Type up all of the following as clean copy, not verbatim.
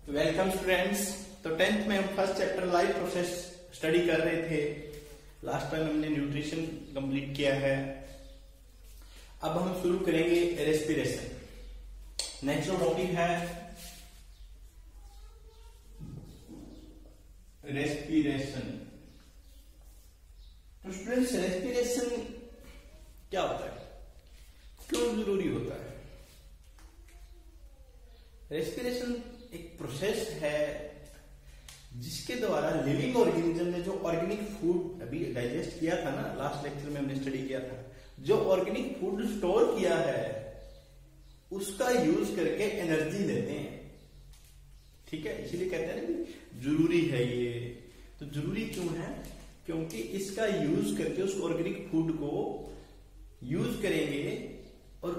Welcome students. तो 10th में हम first chapter life process study कर रहे थे। लास्ट टाइम हमने न्यूट्रिशन कंप्लीट किया है। अब हम शुरू करेंगे रेस्पिरेशन। नेक्स्ट टॉपिक है रेस्पिरेशन। तो स्टूडेंट्स, रेस्पिरेशन क्या होता है, क्यों जरूरी होता है? रेस्पिरेशन एक प्रोसेस है जिसके द्वारा लिविंग ऑर्गेनिज्म ने जो ऑर्गेनिक फूड अभी डाइजेस्ट किया था ना, लास्ट लेक्चर में हमने स्टडी किया था, जो ऑर्गेनिक फूड स्टोर किया है उसका यूज करके एनर्जी लेते हैं। ठीक है, इसीलिए कहते हैं ना जरूरी है ये। तो जरूरी क्यों है? क्योंकि इसका यूज करके उस ऑर्गेनिक फूड को यूज करेंगे और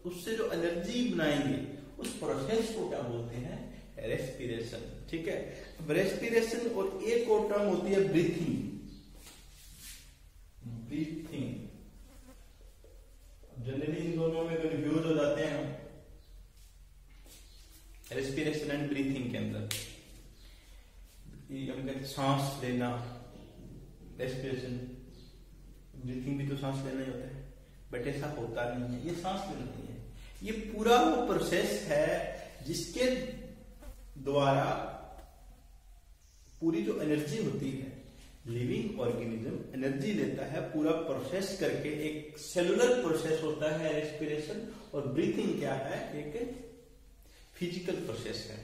उससे जो एनर्जी बनाएंगे उस प्रोसेस को क्या बोलते हैं? रेस्पिरेशन। ठीक है, अब रेस्पिरेशन और एक और टर्म होती है ब्रीथिंग। ब्रीथिंग जनरली इन दोनों में कंफ्यूज हो जाते हैं हम, रेस्पिरेशन एंड ब्रीथिंग के अंदर। हम कहते सांस लेना, रेस्पिरेशन। ब्रीथिंग भी तो सांस लेना ही होता है, बट ऐसा होता नहीं है, ये सांस लेना नहीं है। ये पूरा वो प्रोसेस है जिसके द्वारा पूरी जो एनर्जी होती है, लिविंग ऑर्गेनिज्म एनर्जी लेता है, पूरा प्रोसेस करके एक सेलुलर प्रोसेस होता है रेस्पिरेशन। और ब्रीथिंग क्या है? एक फिजिकल प्रोसेस है।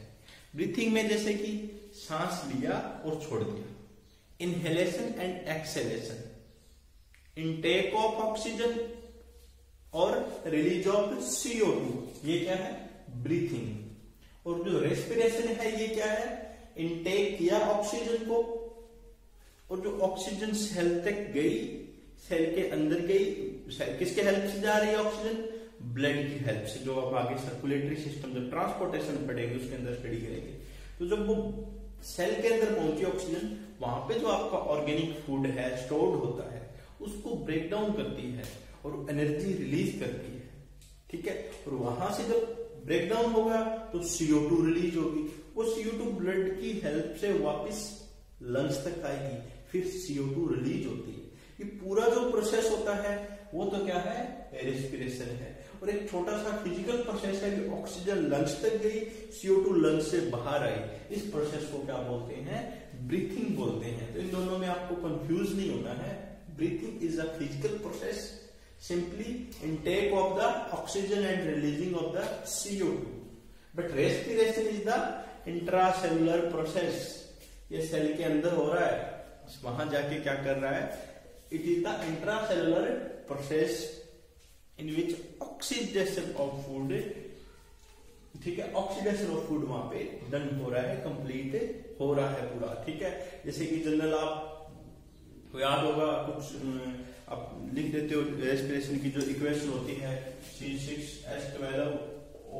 ब्रीथिंग में जैसे कि सांस लिया और छोड़ दिया, inhalation and exhalation, intake of oxygen और रिलीज ऑफ CO2, ये क्या है? ब्रीथिंग। और जो रेस्पिरेशन है ये क्या है? इनटेक किया ऑक्सीजन को, और जो ऑक्सीजन सेल तक गई, सेल के अंदर गई, सेल किसके हेल्प से जा रही है ऑक्सीजन? ब्लड की हेल्प से। जो अब आगे सर्कुलेटरी सिस्टम, जो ट्रांसपोर्टेशन पढ़ेंगे उसके अंदर स्टडी करेंगे। तो जब वो सेल के अंदर पहुंची ऑक्सीजन, वहां पे जो आपका ऑर्गेनिक फूड है स्टोर्ड होता है, उसको ब्रेक डाउन करती है और एनर्जी रिलीज करती है। ठीक है, और वहां से जब ब्रेक डाउन होगा तो CO2 रिलीज होगी। वो CO2 ब्लड की हेल्प से वापस लंग्स तक आएगी, फिर CO2 रिलीज होती है। ये पूरा जो प्रोसेस होता है वो तो क्या है? रेस्पिरेशन है। और एक छोटा सा फिजिकल प्रोसेस है कि ऑक्सीजन लंग्स तक गई, CO2 लंग्स से बाहर आई। इस प्रोसेस को क्या बोलते हैं? ब्रीथिंग बोलते हैं। तो इन दोनों में आपको कंफ्यूज नहीं होना है। Breathing is a physical process, simply intake of the oxygen and releasing of the CO2. But respiration is the intracellular process. ये सेल के अंदर हो रहा है, वहां जाके क्या कर रहा है? It is the intracellular process in which oxidation of food, ठीक है, ऑक्सीडेशन ऑफ फूड वहां पे डन हो रहा है, कंप्लीट हो रहा है पूरा। ठीक है, जैसे कि जनरल आप याद होगा, कुछ आप लिख देते हो रेस्पिरेशन की जो इक्वेशन होती है, C6H12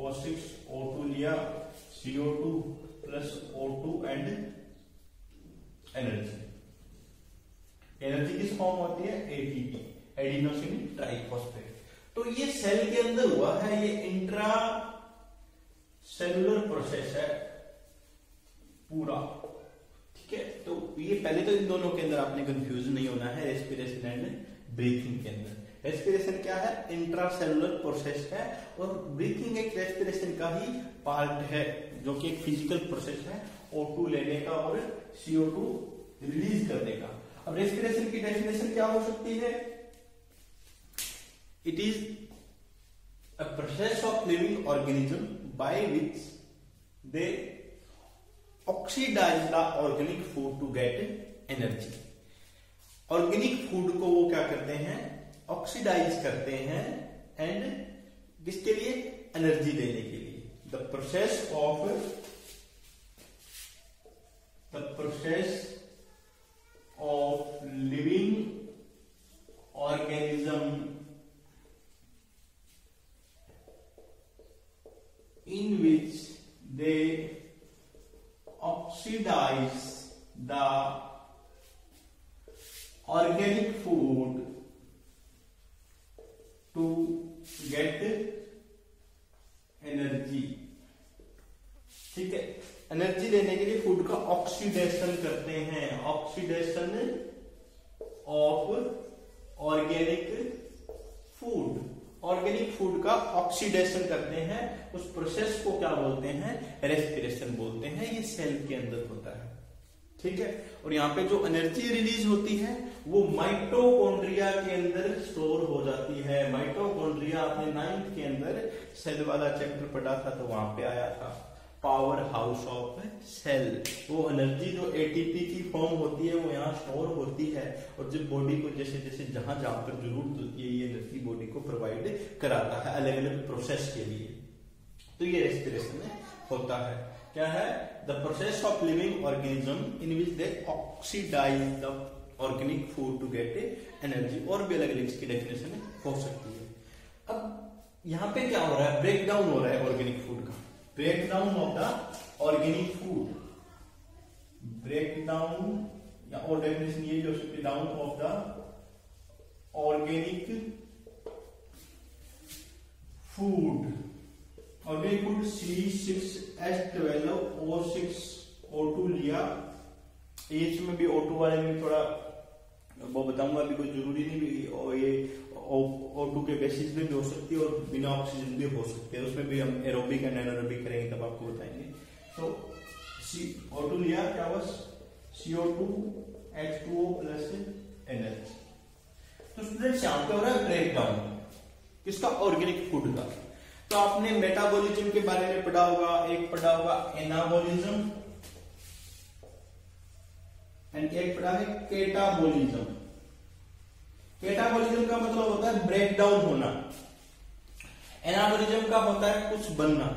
O6 O2 लिया, CO2 plus O2 and energy. Energy किस फॉर्म होती है? ATP, adenosine triphosphate. तो ये सेल के अंदर हुआ है, ये इंट्रा सेलुलर प्रोसेस है पूरा। ठीक है, तो ये पहले तो इन दोनों के अंदर आपने कंफ्यूज नहीं होना है, रेस्पिरेशन एंड ब्रीथिंग के अंदर। रेस्पिरेशन क्या है? इंट्रासेलुलर प्रोसेस है, और ब्रीथिंग एक रेस्पिरेशन का ही पार्ट है, जो कि एक फिजिकल प्रोसेस है, O2 लेने का और CO2 रिलीज करने का। अब रेस्पिरेशन की डेफिनेशन क्या हो सकती है? It is a process of living organism by which they oxidise the organic food to get energy. Organic food को वो क्या करते हैं? ऑक्सीडाइज करते हैं, एंड किसके लिए? एनर्जी देने के लिए। The process of living organism in which they oxidize the organic food to get energy। ठीक है, एनर्जी लेने के लिए फूड का ऑक्सीडेशन करते हैं, oxidation of organic food, organic food का ऑक्सीडेशन करते हैं, उस प्रोसेस को क्या बोलते हैं, रेस्पिरेशन बोलते हैं। ये सेल के अंदर होता है, ठीक है। और यहाँ पे जो एनर्जी रिलीज होती है वो माइटोकॉन्ड्रिया के अंदर स्टोर हो जाती है। माइटोकॉन्ड्रिया आपने 9th के अंदर सेल वाला चैप्टर पढ़ा था, तो वहां पे आया था पावर हाउस ऑफ सेल। वो एनर्जी जो एटीपी की फॉर्म होती है वो यहाँ स्टोर होती है, और जब बॉडी को जैसे जैसे जहां जहां पर जरूरत होती है ये एनर्जी बॉडी को प्रोवाइड कराता है अलग अलग प्रोसेस के लिए। तो ये रेस्पिरेशन होता है। क्या है? The process of living organism in which they oxidise the organic food to get energy. और भी अलग अलग इसकी डेफिनेशन हो सकती है। अब यहाँ पे क्या हो रहा है, ब्रेक डाउन हो रहा है ऑर्गेनिक फूड का, break down of the organic food, break down या और डेफिनेशन ये भी हो सकती है, down of the organic food. Organic food C6H12O6O2 लिया, इसमें भी O2 वाले में थोड़ा वो बताऊंगा, अभी कोई जरूरी नहीं भी, और ये O2 के बेसिस पे भी हो सकती है और बिना ऑक्सीजन भी हो सकती है, उसमें भी हम एरोबिक एंड एनारोबिक करेंगे तब आपको बताएंगे। तो O2 लिया, क्या हुआ, CO2H2O प्लस NH। तो स्टूडेंट्स यहाँ पे हो रहा है ब्रेक डाउन किसका, ऑर्गेनिक फूड का। तो आपने मेटाबॉलिज्म के बारे में पढ़ा होगा, एक पढ़ा होगा एनाबॉलिज्म एंड एक पढ़ा है केटाबॉलिज्म। केटाबॉलिज्म का मतलब होता है ब्रेक डाउन होना, एनाबॉलिज्म का होता है कुछ बनना,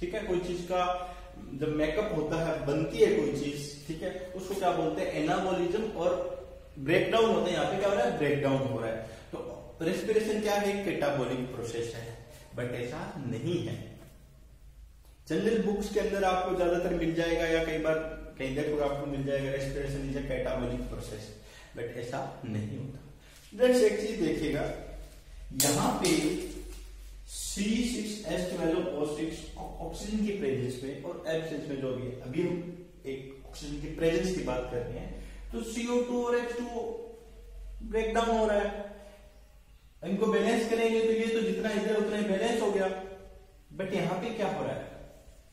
ठीक है। कोई चीज का जब मेकअप होता है, बनती है कोई चीज, ठीक है, उसको क्या बोलते हैं, एनाबॉलिज्म। और ब्रेक डाउन होता है, यहाँ पे क्या हो रहा है, ब्रेक डाउन हो रहा है। तो रेस्पिरेशन क्या है, केटाबॉलिक प्रोसेस है, बट ऐसा नहीं है। जनरल बुक्स के अंदर आपको ज्यादातर मिल जाएगा, या कई बार कहीं देखो आपको मिल जाएगा respiration is a catabolic process, but ऐसा नहीं होता। फ्रेंड्स एक चीज देखिएगा, यहाँ पे C6H12O6 ऑक्सीजन की प्रेजेंस में और एब्सेंस में जो भी है, अभी हम एक ऑक्सीजन की प्रेजेंस की बात कर रहे हैं, तो CO2 और H2O ब्रेक डाउन हो रहा है। इनको बैलेंस करेंगे तो ये तो जितना इधर उतना ही बैलेंस हो गया, बट यहाँ पे क्या हो रहा है,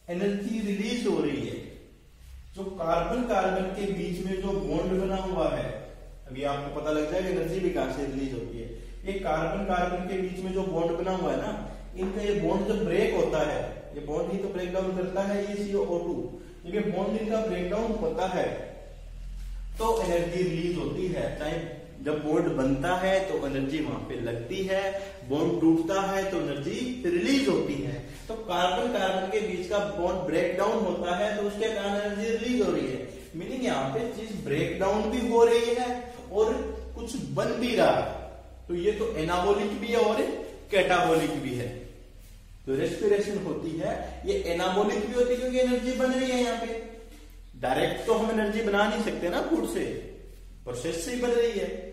एनर्जी रिलीज हो रही है। जो कार्बन कार्बन के बीच में जो बॉन्ड बना हुआ है, अभी आपको पता लग जाएगा एनर्जी भी कहां से रिलीज होती है। ये कार्बन कार्बन के बीच में जो बॉन्ड बना हुआ है ना, इनका ये बॉन्ड जब ब्रेक होता है, ये बॉन्ड ही तो ब्रेक डाउन करता है, ये CO2, ये बॉन्ड इनका ब्रेक डाउन होता है तो एनर्जी रिलीज होती है। चाहे जब बॉन्ड बनता है तो एनर्जी वहां पे लगती है, बॉन्ड टूटता है तो एनर्जी रिलीज होती है। तो कार्बन कार्बन के बीच का बॉन्ड ब्रेक डाउन होता है तो उसके कारण एनर्जी रिलीज हो रही है। मीनिंग यहाँ पे चीज ब्रेक डाउन भी हो रही है और कुछ बन भी रहा है। तो ये तो एनाबॉलिक भी है और कैटाबॉलिक भी है। तो रेस्पिरेशन होती है, ये एनाबॉलिक भी होती है क्योंकि एनर्जी बन रही है। यहाँ पे डायरेक्ट तो हम एनर्जी बना नहीं सकते ना फूड से, प्रोसेस से ही बन रही है।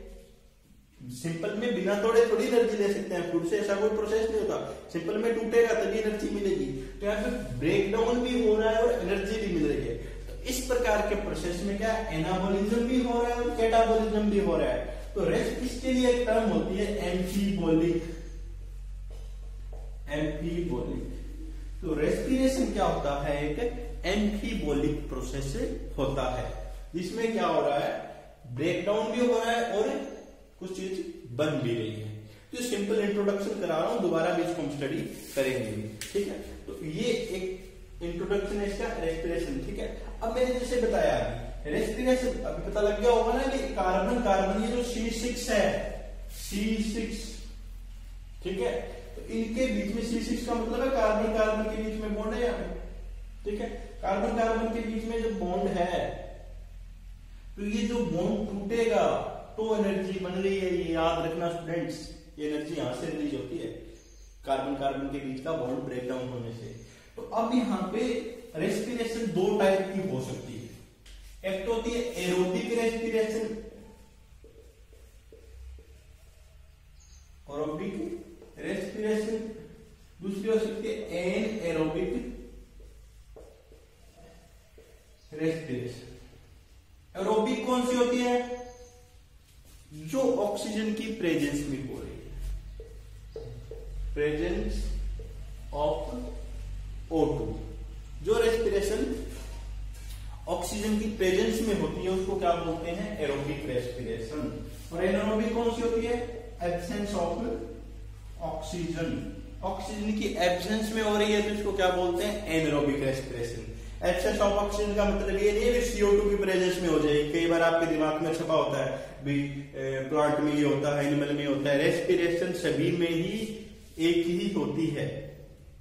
सिंपल में बिना तोड़े थोड़ी एनर्जी ले सकते हैं, फूड से ऐसा कोई प्रोसेस नहीं होता। सिंपल में टूटेगा तभी एनर्जी मिलेगी। तो यहाँ पे ब्रेक डाउन भी हो रहा है और एनर्जी भी मिल रही है। तो इस प्रकार के प्रोसेस में क्या एनाबॉलिज्म भी हो रहा है और कैटाबॉलिज्म भी हो रहा है। तो रेस्ट इसके लिए एक टर्म होती है एम्फीबोलिक। एम्फीबोलिक। तो रेस्पिरेशन क्या होता है, एक एम्फीबोलिक प्रोसेस होता है जिसमें क्या हो रहा है, ब्रेक डाउन भी हो रहा है और कुछ चीज बन भी रही है। तो सिंपल इंट्रोडक्शन करा रहा हूं, दोबारा भी इसको हम स्टडी करेंगे, ठीक है। तो ये एक इंट्रोडक्शन है इसका रेस्पिरेशन, ठीक है। अब मैंने जैसे बताया रेस्पिरेशन, अभी पता लग गया होगा ना कि कार्बन कार्बन ये जो C6 है, C6, ठीक है। तो इनके बीच में C6 का मतलब है कार्बन कार्बन के बीच में बॉन्ड है यहाँ पे, ठीक है। कार्बन कार्बन के बीच में जो बॉन्ड है, तो ये जो बॉन्ड टूटेगा तो एनर्जी बन रही है। ये याद रखना स्टूडेंट्स, ये एनर्जी यहां से रिलीज होती है कार्बन कार्बन के बीच का बॉन्ड ब्रेक डाउन होने से। तो अब यहाँ पे रेस्पिरेशन दो टाइप की हो सकती है। एक तो होती है एरोबिक रेस्पिरेशन, एरोबिक रेस्पिरेशन, दूसरी हो सकती है एनएरोबिक रेस्पिरेशन। एरोबिक कौन सी होती है? जो ऑक्सीजन की प्रेजेंस में हो रही है, प्रेजेंस ऑफ O2। जो रेस्पिरेशन ऑक्सीजन की प्रेजेंस में होती है उसको क्या बोलते हैं? Aerobic respiration. और एनारोबिक कौन सी होती है? Absence of oxygen. ऑक्सीजन की एब्सेंस में हो रही है तो इसको क्या बोलते हैं? Anaerobic respiration. Absence of oxygen का मतलब ये नहीं है CO2 की प्रेजेंस में हो जाएगी। कई बार आपके दिमाग में छपा होता है भी प्लांट में ये होता है, एनिमल में होता है। रेस्पिरेशन सभी में ही एक ही होती है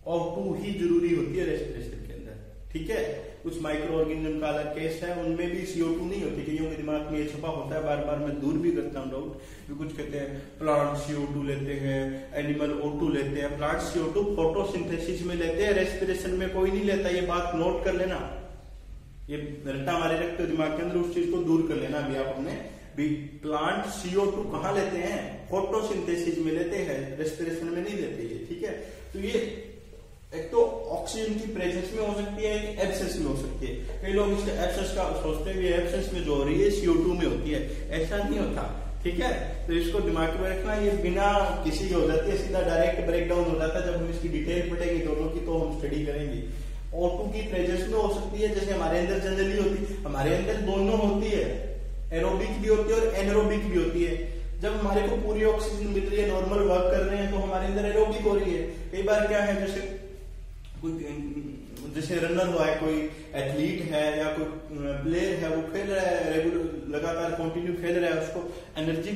और O2 ही जरूरी होती है रेस्पिरेशन के अंदर, ठीक है। कुछ माइक्रो ऑर्गेनिज्म का अलग केस है, उनमें भी CO2 नहीं होती। कईयों के दिमाग में ये छपा होता है, बार बार मैं दूर भी करता हूँ डाउट। कुछ कहते हैं प्लांट CO2 लेते हैं, एनिमल O2 लेते हैं। प्लांट CO2 फोटोसिंथेसिस में लेते हैं, रेस्पिरेशन में कोई नहीं लेता। ये बात नोट कर लेना, ये रट्टा हमारे रखते दिमाग के अंदर, उस चीज को दूर कर लेना भी आप अपने भी। प्लांट CO2 कहाँ लेते हैं? फोटोसिंथेसिस में लेते हैं, रेस्पिरेशन में नहीं लेते, ठीक है। तो ये एक तो ऑक्सीजन की प्रेजेंस में हो सकती है, एक एब्सेंस में हो सकती है। कई लोग इसके एब्सेंस का सोचते हैं, एब्सेंस में जो हो रही है CO2 में होती है, ऐसा नहीं होता, ठीक है। तो इसको दिमाग में रखना, ये बिना किसी हो जाती है, सीधा डायरेक्ट ब्रेकडाउन हो जाता है। जब हम इसकी डिटेल पढ़ेंगे दोनों की तो हम स्टडी करेंगे। O2 की प्रेजेंस में हो सकती है, जैसे हमारे अंदर जनरली होती है। हमारे अंदर दोनों होती है, एरोबिक भी होती है और एनारोबिक भी होती है। जब हमारे को पूरी ऑक्सीजन मिल रही है, नॉर्मल वर्क कर रहे हैं, तो हमारे अंदर एरोबिक हो रही है। कई बार क्या है, जैसे रनर हुआ है, कोई एथलीट है या कोई प्लेयर है, वो खेल रहा है रेगुलर, लगातार कंटिन्यू खेल रहा है, उसको एनर्जी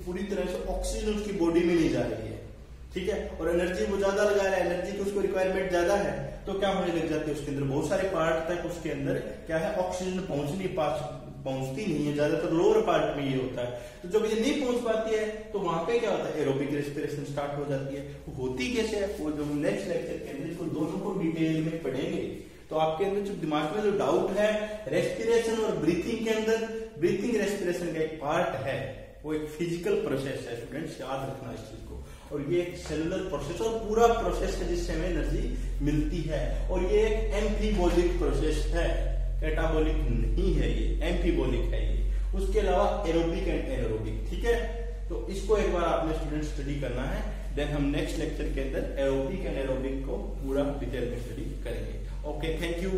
पूरी तरह से ऑक्सीजन उसकी बॉडी में नहीं जा रही है, ठीक है। और एनर्जी वो ज्यादा लगा रहा है, एनर्जी की उसको रिक्वायरमेंट ज्यादा है, तो क्या होने लग जाती है, उसके अंदर बहुत सारे पार्ट तक उसके अंदर क्या है, ऑक्सीजन पहुंचती नहीं है। ज्यादातर लोअर पार्ट में ये होता है। तो जब ये नहीं पहुंच पाती है तो वहां पे क्या होता है? एरोबिक रेस्पिरेशन स्टार्ट हो जाती है। होती कैसे है वो जो हम नेक्स्ट लेक्चर के अंदर इसको दोनों को डिटेल में पढ़ेंगे। तो आपके अंदर जो दिमाग में जो डाउट है रेस्पिरेशन और ब्रीथिंग के अंदर, ब्रीथिंग रेस्पिरेशन का एक पार्ट है, वो एक फिजिकल प्रोसेस है स्टूडेंट्स, याद रखना इस चीज को। और ये एक सेलुलर प्रोसेस और पूरा प्रोसेस है जिससे हमें एनर्जी मिलती है। और ये एक एम्फीबोलिक प्रोसेस है, कैटाबोलिक नहीं है, ये एम्फीबोलिक है ये। उसके अलावा एरोबिक एंड एनारोबिक, ठीक है। तो इसको एक बार आपने स्टूडेंट स्टडी करना है। देन हम नेक्स्ट लेक्चर के अंदर एरोबिक एंड एनारोबिक को पूरा डिटेल में स्टडी करेंगे। Okay, thank you.